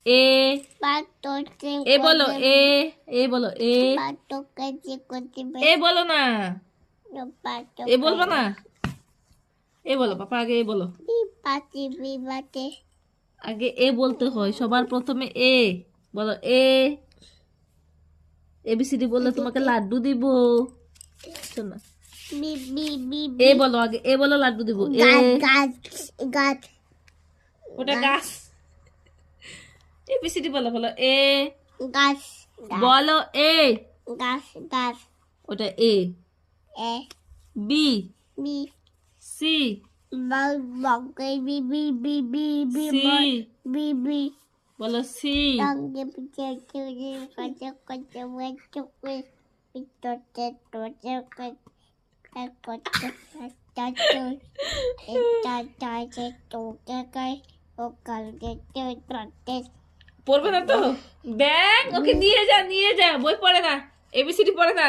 এ এ বলো এ বলো এ বলো না, এ বলবো না, এ বলো পাপা আগে এ বলো, আগে এ বলতে হয় সবার প্রথমে এ বলো এবিসিডি বললে তোমাকে লাড্ডু দিব। শোনো এ বলো আগে এ বলো লাড্ডু দিব। ওটা গাছ। এবিসিডি বলো বলো এ বলো এ ওটা এ বি সি বলো সি পড়বে না তো ব্যাং ওকে নিয়ে যা বই পড়ে না, এবিসিডি পড়ে না।